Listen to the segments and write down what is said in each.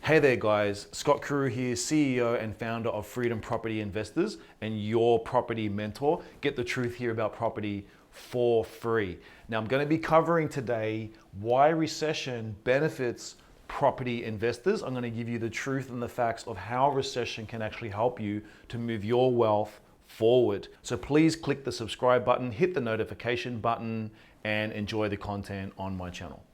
Hey there guys, Scott Kuru here, CEO and founder of Freedom Property Investors and your property mentor. Get the truth here about property for free. Now I'm going to be covering today why recession benefits property investors. I'm going to give you the truth and the facts of how recession can actually help you to move your wealth forward. So please click the subscribe button, hit the notification button, and enjoy the content on my channel.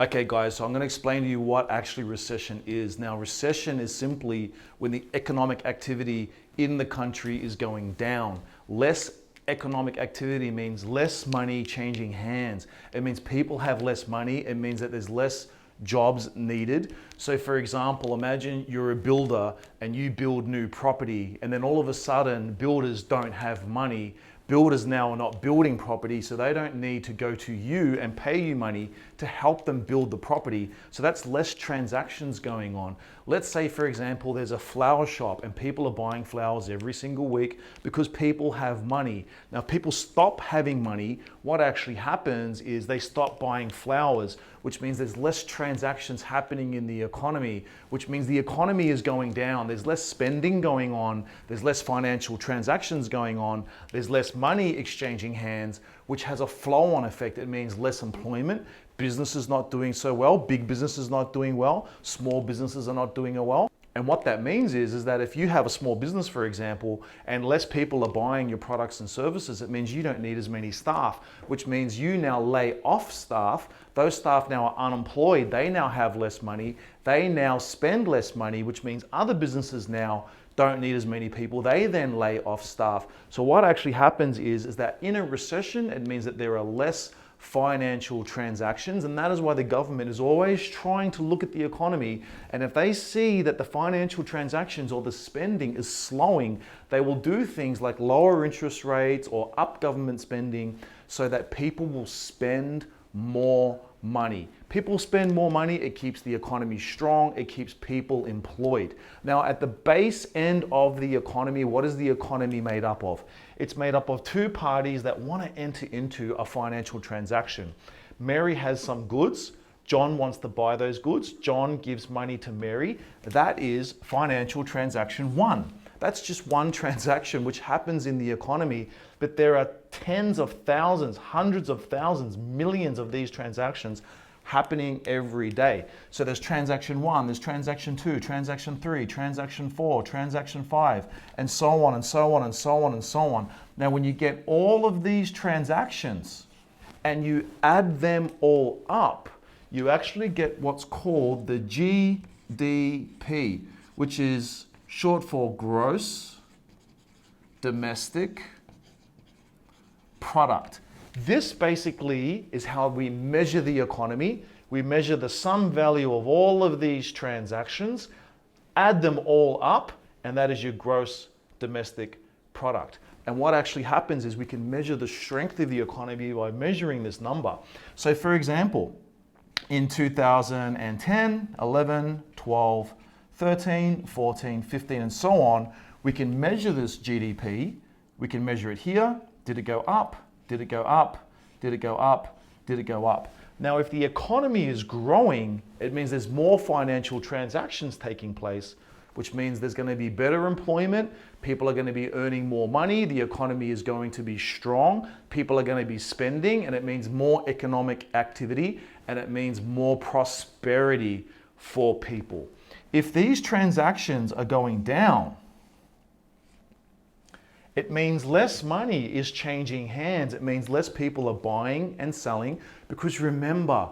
Okay guys, so I'm going to explain to you what actually recession is. Now recession is simply when the economic activity in the country is going down. Less economic activity means less money changing hands. It means people have less money. It means that there's less jobs needed. So for example, imagine you're a builder and you build new property and then all of a sudden builders don't have money. Builders now are not building property, so they don't need to go to you and pay you money to help them build the property. So that's less transactions going on. Let's say, for example, there's a flower shop and people are buying flowers every single week because people have money. Now, if people stop having money, what actually happens is they stop buying flowers, which means there's less transactions happening in the economy, which means the economy is going down. There's less spending going on. There's less financial transactions going on. There's less money exchanging hands, which has a flow-on effect. It means less employment. Businesses not doing so well. Big businesses not doing well. Small businesses are not doing well. And what that means is that if you have a small business, for example, and less people are buying your products and services, it means you don't need as many staff, which means you now lay off staff. Those staff now are unemployed. They now have less money. They now spend less money, which means other businesses now don't need as many people. They then lay off staff. So what actually happens is that in a recession, it means that there are less financial transactions, and that is why the government is always trying to look at the economy, and if they see that the financial transactions or the spending is slowing, they will do things like lower interest rates or up government spending so that people will spend more money. People spend more money, it keeps the economy strong, it keeps people employed. Now at the base end of the economy, what is the economy made up of? It's made up of two parties that want to enter into a financial transaction. Mary has some goods, John wants to buy those goods, John gives money to Mary. That is financial transaction one. That's just one transaction which happens in the economy, but there are tens of thousands, hundreds of thousands, millions of these transactions happening every day. So there's transaction one, there's transaction two, transaction three, transaction four, transaction five, and so on and so on and so on and so on. Now, when you get all of these transactions and you add them all up, you actually get what's called the GDP, which is short for gross domestic product. This basically is how we measure the economy. We measure the sum value of all of these transactions, add them all up, and that is your gross domestic product. And what actually happens is we can measure the strength of the economy by measuring this number. So for example, in 2010, 11, 12, 13, 14, 15, and so on, we can measure this GDP. We can measure it here. Did it go up? Did it go up? Did it go up? Did it go up? Now, if the economy is growing, it means there's more financial transactions taking place, which means there's going to be better employment. People are going to be earning more money. The economy is going to be strong. People are going to be spending, and it means more economic activity, and it means more prosperity for people. If these transactions are going down, it means less money is changing hands. It means less people are buying and selling, because remember,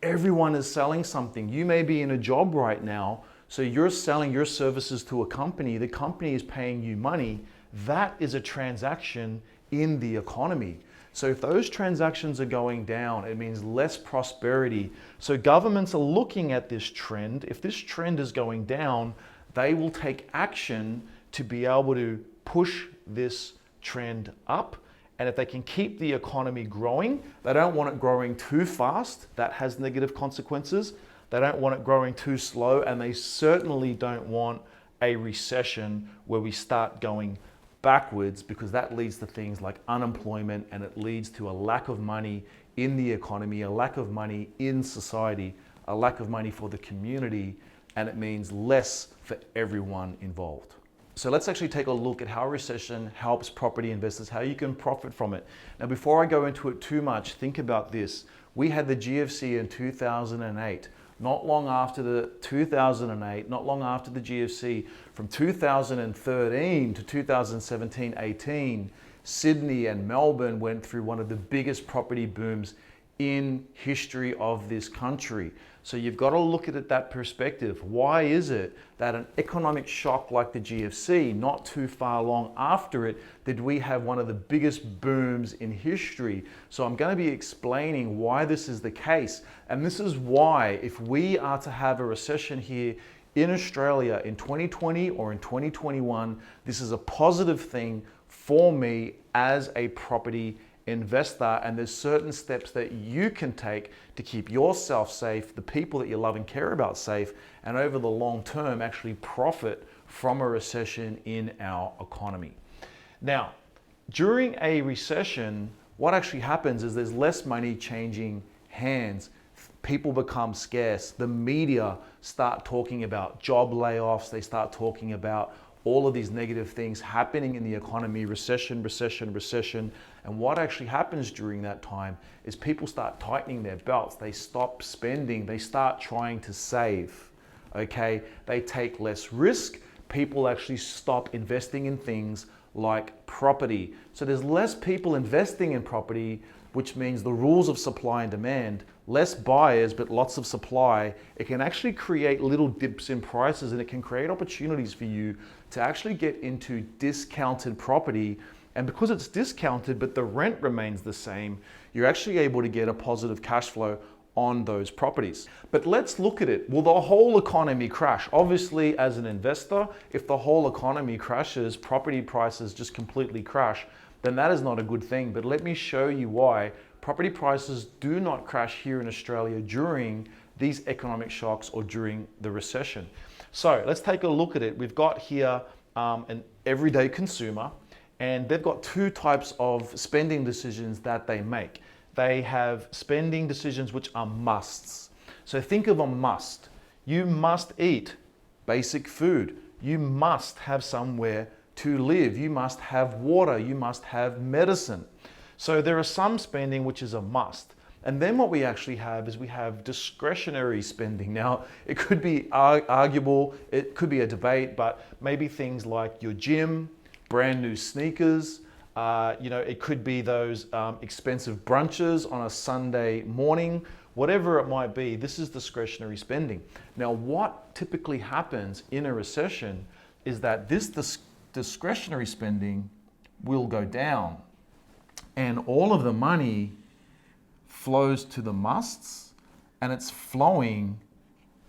everyone is selling something. You may be in a job right now, so you're selling your services to a company. The company is paying you money. That is a transaction in the economy. So if those transactions are going down, it means less prosperity. So governments are looking at this trend. If this trend is going down, they will take action to be able to push this trend up. And if they can keep the economy growing, they don't want it growing too fast. That has negative consequences. They don't want it growing too slow, and they certainly don't want a recession where we start going backwards, because that leads to things like unemployment, and it leads to a lack of money in the economy, a lack of money in society, a lack of money for the community, and it means less for everyone involved. So let's actually take a look at how recession helps property investors, how you can profit from it. Now, before I go into it too much, think about this. We had the GFC in 2008. Not long after the 2008, not long after the GFC, from 2013 to 2017-18, Sydney and Melbourne went through one of the biggest property booms in history of this country. So you've got to look at it that perspective. Why is it that an economic shock like the GFC, not too far long after it, did we have one of the biggest booms in history? So I'm going to be explaining why this is the case. And this is why, if we are to have a recession here in Australia in 2020 or in 2021, this is a positive thing for me as a property investor, and there's certain steps that you can take to keep yourself safe, the people that you love and care about safe, and over the long term actually profit from a recession in our economy. Now, during a recession, what actually happens is there's less money changing hands. People become scarce. The media start talking about job layoffs. They start talking about all of these negative things happening in the economy, recession, recession, recession. And what actually happens during that time is people start tightening their belts. They stop spending. They start trying to save, okay? They take less risk. People actually stop investing in things like property. So there's less people investing in property, which means the rules of supply and demand, less buyers, but lots of supply. It can actually create little dips in prices, and it can create opportunities for you to actually get into discounted property. And because it's discounted, but the rent remains the same, you're actually able to get a positive cash flow on those properties. But let's look at it. Will the whole economy crash? Obviously, as an investor, if the whole economy crashes, property prices just completely crash, then that is not a good thing. But let me show you why property prices do not crash here in Australia during these economic shocks or during the recession. So let's take a look at it. We've got here an everyday consumer, and they've got two types of spending decisions that they make. They have spending decisions which are musts. So think of a must. You must eat basic food. You must have somewhere to live. You must have water. You must have medicine. So there are some spending which is a must. And then what we actually have is we have discretionary spending. Now, it could be arguable, it could be a debate, but maybe things like your gym, brand new sneakers, it could be those expensive brunches on a Sunday morning, whatever it might be. This is discretionary spending. Now, what typically happens in a recession is that this discretionary spending will go down, and all of the money flows to the musts, and it's flowing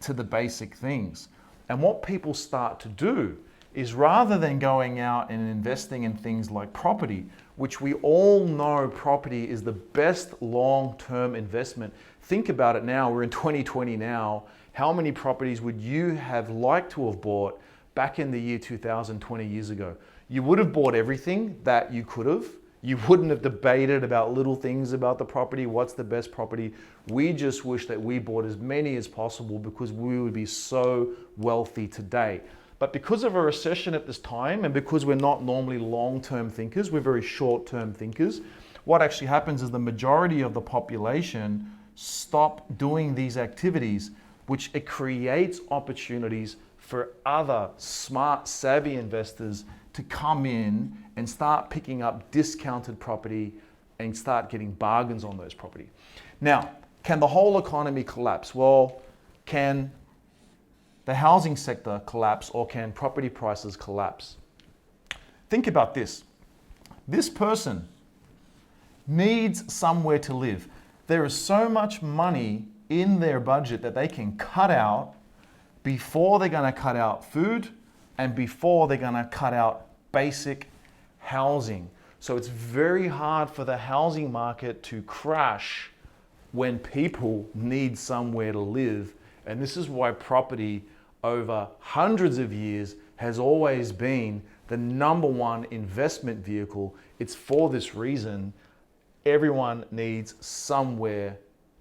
to the basic things. And what people start to do is, rather than going out and investing in things like property, which we all know property is the best long-term investment. Think about it now, we're in 2020 now. How many properties would you have liked to have bought back in the year 2000, 20 years ago? You would have bought everything that you could have. You wouldn't have debated about little things about the property, what's the best property. We just wish that we bought as many as possible because we would be so wealthy today. But because of a recession at this time, and because we're not normally long-term thinkers, we're very short-term thinkers, what actually happens is the majority of the population stop doing these activities, which it creates opportunities for other smart, savvy investors to come in and start picking up discounted property and start getting bargains on those property. Now, can the whole economy collapse? Well, can the housing sector collapse, or can property prices collapse? Think about this. This person needs somewhere to live. There is so much money in their budget that they can cut out before they're going to cut out food and before they're going to cut out basic housing. So it's very hard for the housing market to crash when people need somewhere to live. And this is why property over hundreds of years has always been the number one investment vehicle. It's for this reason. Everyone needs somewhere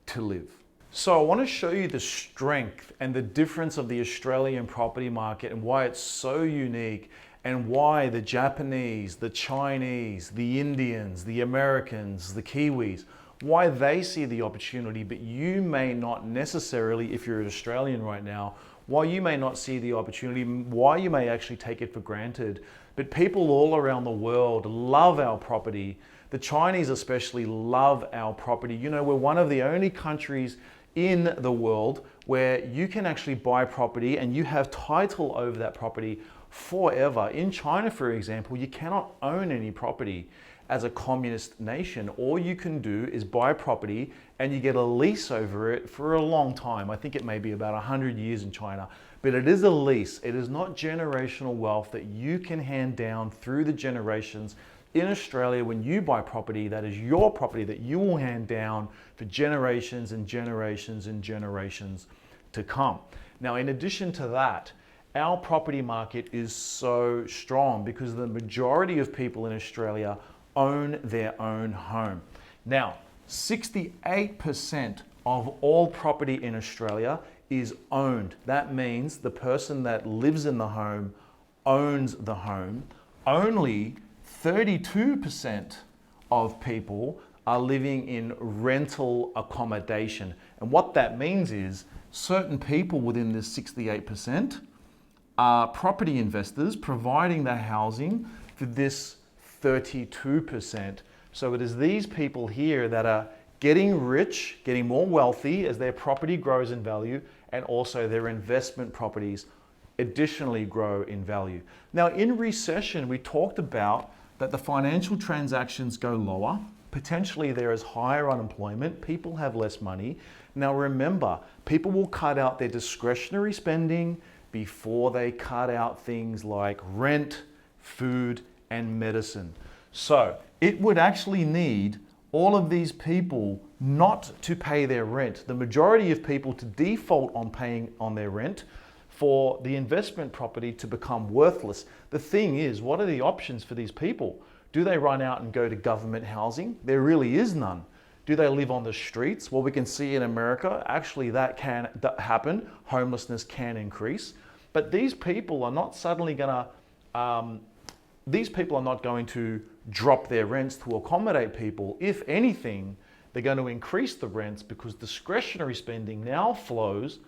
to live. So I want to show you the strength and the difference of the Australian property market and why it's so unique, and why the Japanese, the Chinese, the Indians, the Americans, the Kiwis, why they see the opportunity, but you may not necessarily, if you're an Australian right now, why you may not see the opportunity, why you may actually take it for granted. But people all around the world love our property. The Chinese especially love our property. You know, we're one of the only countries in the world where you can actually buy property and you have title over that property forever. In China, for example, you cannot own any property as a communist nation. All you can do is buy property and you get a lease over it for a long time. I think it may be about 100 years in China, but it is a lease. It is not generational wealth that you can hand down through the generations. In Australia, when you buy property, that is your property that you will hand down for generations and generations and generations to come. Now, in addition to that, our property market is so strong because the majority of people in Australia own their own home. Now, 68% of all property in Australia is owned. That means the person that lives in the home owns the home. Only 32% of people are living in rental accommodation. And what that means is certain people within this 68% are property investors providing the housing for this 32%. So it is these people here that are getting rich, getting more wealthy as their property grows in value, and also their investment properties additionally grow in value. Now, in recession, we talked about that the financial transactions go lower. Potentially there is higher unemployment, people have less money. Now remember, people will cut out their discretionary spending before they cut out things like rent, food, and medicine. So it would actually need all of these people not to pay their rent, the majority of people to default on paying on their rent, for the investment property to become worthless. The thing is, what are the options for these people? Do they run out and go to government housing? There really is none. Do they live on the streets? Well, we can see in America, actually that can happen. Homelessness can increase. But these people are not suddenly gonna, these people are not going to drop their rents to accommodate people. If anything, they're going to increase the rents because discretionary spending now flows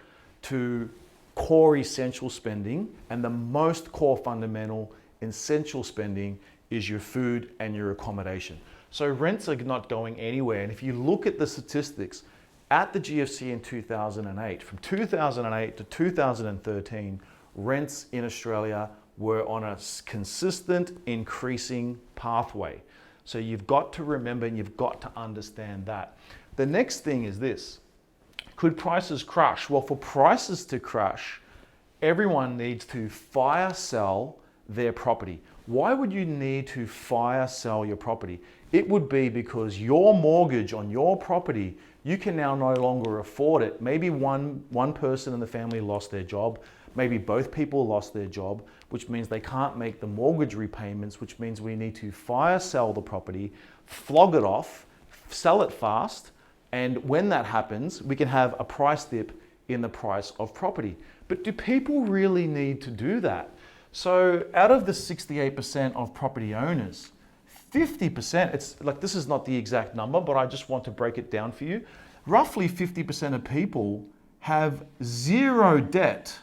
to core essential spending, and the most core fundamental essential spending is your food and your accommodation. So rents are not going anywhere. And if you look at the statistics at the GFC in 2008, from 2008 to 2013, rents in Australia were on a consistent increasing pathway. So you've got to remember and you've got to understand that. The next thing is this. Could prices crash? Well, for prices to crash, everyone needs to fire sell their property. Why would you need to fire sell your property? It would be because your mortgage on your property, you can now no longer afford it. Maybe one person in the family lost their job. Maybe both people lost their job, which means they can't make the mortgage repayments, which means we need to fire sell the property, flog it off, sell it fast, and when that happens, we can have a price dip in the price of property. But do people really need to do that? So out of the 68% of property owners, 50%, it's like, this is not the exact number, but I just want to break it down for you. Roughly 50% of people have zero debt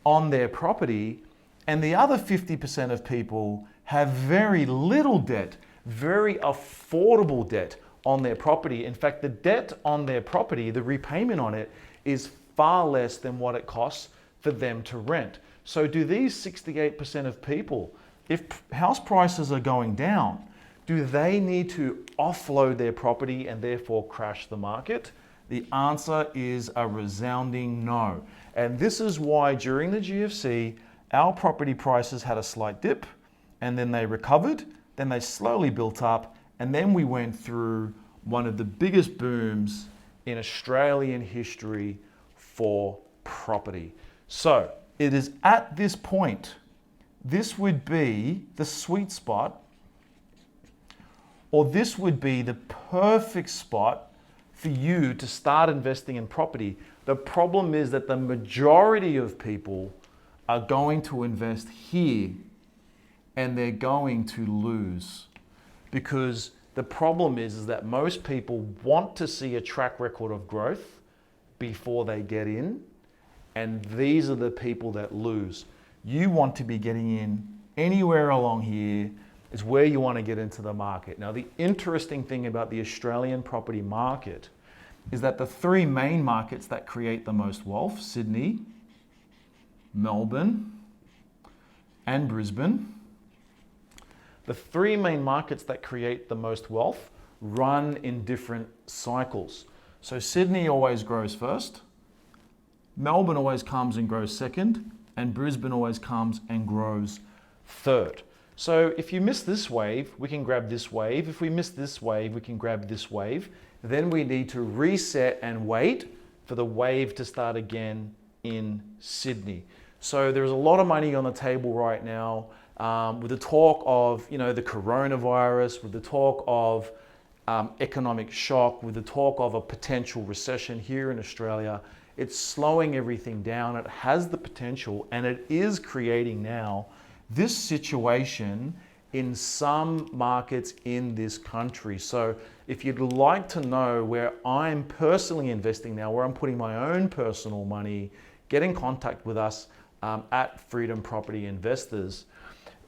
on their property, and the other 50% of people have very little debt, very affordable debt on their property. In fact, the debt on their property, the repayment on it, is far less than what it costs for them to rent. So do these 68% of people, if house prices are going down, do they need to offload their property and therefore crash the market? The answer is a resounding no. And this is why during the GFC, our property prices had a slight dip, and then they recovered, then they slowly built up, and then we went through one of the biggest booms in Australian history for property. So it is at this point this would be the sweet spot, or this would be the perfect spot for you to start investing in property. The problem is that the majority of people are going to invest here and they're going to lose, because the problem is that most people want to see a track record of growth before they get in, and these are the people that lose. You want to be getting in anywhere along here is where you want to get into the market. Now, the interesting thing about the Australian property market is that the three main markets that create the most wealth, Sydney, Melbourne, and Brisbane, the three main markets that create the most wealth run in different cycles. So Sydney always grows first, Melbourne always comes and grows second, and Brisbane always comes and grows third. So if you miss this wave, we can grab this wave. If we miss this wave, we can grab this wave. Then we need to reset and wait for the wave to start again in Sydney. So there's a lot of money on the table right now, with the talk of, the coronavirus, with the talk of economic shock, with the talk of a potential recession here in Australia. It's slowing everything down. It has the potential, and it is creating now this situation in some markets in this country. So if you'd like to know where I'm personally investing now, where I'm putting my own personal money, get in contact with us at Freedom Property Investors,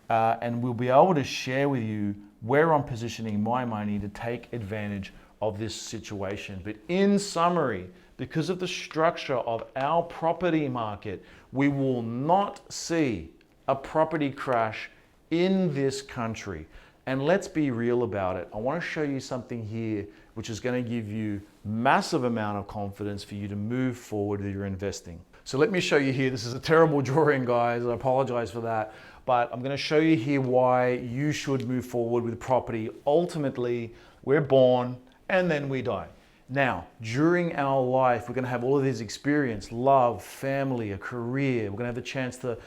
and we'll be able to share with you where I'm positioning my money to take advantage of this situation. But in summary, because of the structure of our property market, we will not see a property crash in this country. And let's be real about it. I want to show you something here which is going to give you massive amount of confidence for you to move forward with your investing. So let me show you here. This is a terrible drawing, guys. I apologize for that. But I'm going to show you here why you should move forward with property. Ultimately, we're born and then we die. Now, during our life, we're going to have all of these experiences, love, family, a career. We're going to have the chance to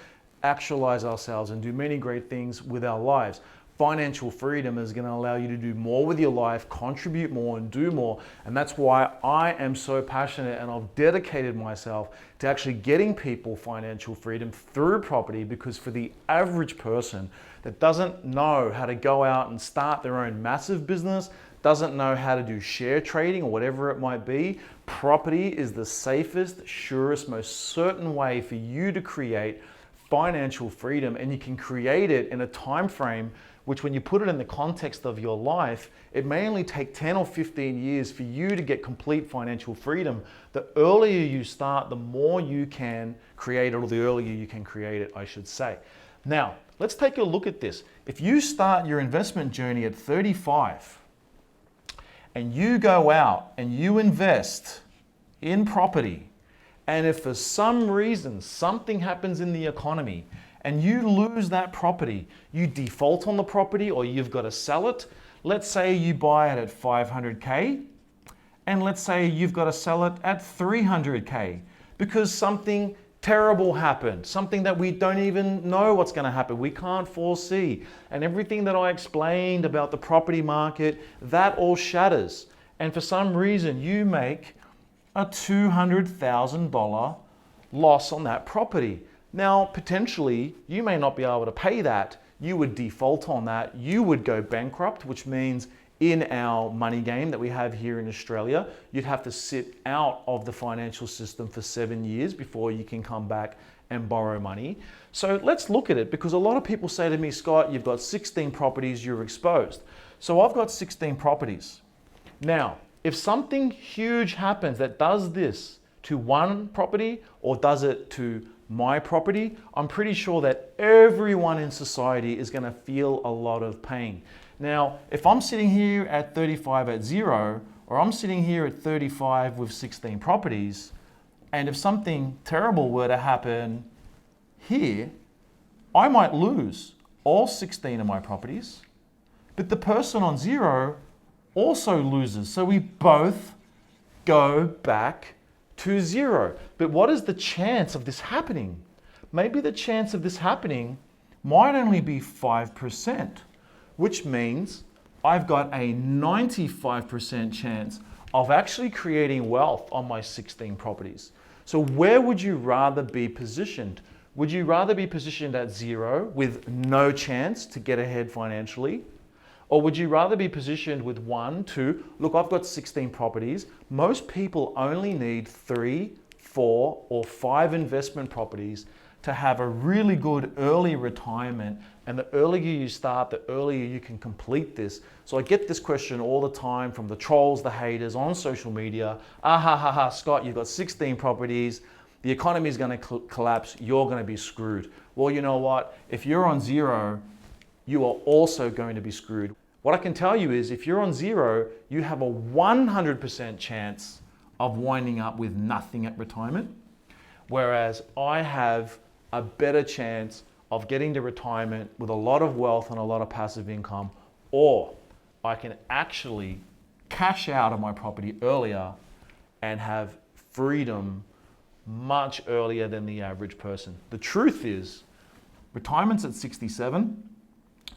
actualize ourselves and do many great things with our lives. Financial freedom is going to allow you to do more with your life, contribute more and do more. And that's why I am so passionate, and I've dedicated myself to actually getting people financial freedom through property, because for the average person that doesn't know how to go out and start their own massive business, doesn't know how to do share trading or whatever it might be, property is the safest, surest, most certain way for you to create financial freedom. And you can create it in a time frame which, when you put it in the context of your life, it may only take 10 or 15 years for you to get complete financial freedom. The earlier you start, the more you can create it, or the earlier you can create it, I should say. Now, let's take a look at this. If you start your investment journey at 35 and you go out and you invest in property, and if for some reason something happens in the economy and you lose that property, you default on the property or you've got to sell it. Let's say you buy it at 500K, and let's say you've got to sell it at 300K because something terrible happened, something that we don't even know what's going to happen, we can't foresee. And everything that I explained about the property market, that all shatters. And for some reason you make a $200,000 loss on that property. Now, potentially, you may not be able to pay that. You would default on that. You would go bankrupt, which means in our money game that we have here in Australia, you'd have to sit out of the financial system for 7 years before you can come back and borrow money. So let's look at it, because a lot of people say to me, Scott, you've got 16 properties, you're exposed. So I've got 16 properties. Now, if something huge happens that does this to one property or does it to my property, I'm pretty sure that everyone in society is going to feel a lot of pain. Now, if I'm sitting here at 35 at zero, or I'm sitting here at 35 with 16 properties, and if something terrible were to happen here, I might lose all 16 of my properties, but the person on zero also loses. So we both go back to zero. But what is the chance of this happening? Maybe the chance of this happening might only be 5%, which means I've got a 95% chance of actually creating wealth on my 16 properties. So where would you rather be positioned? Would you rather be positioned at 0 with no chance to get ahead financially? Or would you rather be positioned with 1, 2, look, I've got 16 properties. Most people only need 3, 4, or 5 investment properties to have a really good early retirement. And the earlier you start, the earlier you can complete this. So I get this question all the time from the trolls, the haters on social media. Scott, you've got 16 properties. The economy is going to collapse. You're going to be screwed. Well, you know what? If you're on 0, you are also going to be screwed. What I can tell you is if you're on 0, you have a 100% chance of winding up with nothing at retirement. Whereas I have a better chance of getting to retirement with a lot of wealth and a lot of passive income, or I can actually cash out of my property earlier and have freedom much earlier than the average person. The truth is, retirement's at 67.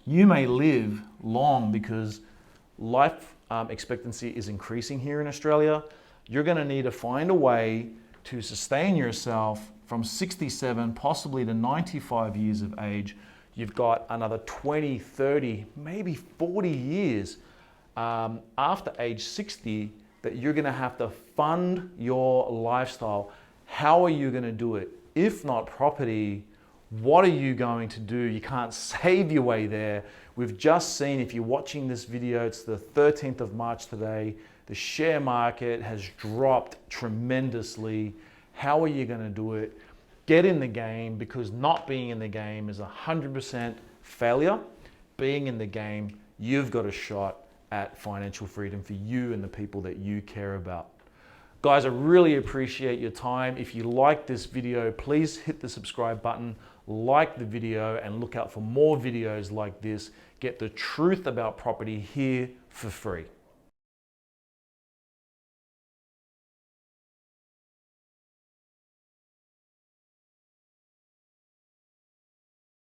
You may live long because life expectancy is increasing here in Australia. You're going to need to find a way to sustain yourself from 67, possibly to 95 years of age. You've got another 20, 30, maybe 40 years after age 60 that you're going to have to fund your lifestyle. How are you going to do it? If not property, what are you going to do? You can't save your way there. We've just seen, if you're watching this video, it's the 13th of March today, the share market has dropped tremendously. How are you going to do it? Get in the game, because not being in the game is 100% failure. Being in the game, you've got a shot at financial freedom for you and the people that you care about. Guys, I really appreciate your time. If you like this video, please hit the subscribe button, like the video, and look out for more videos like this. Get the truth about property here for free.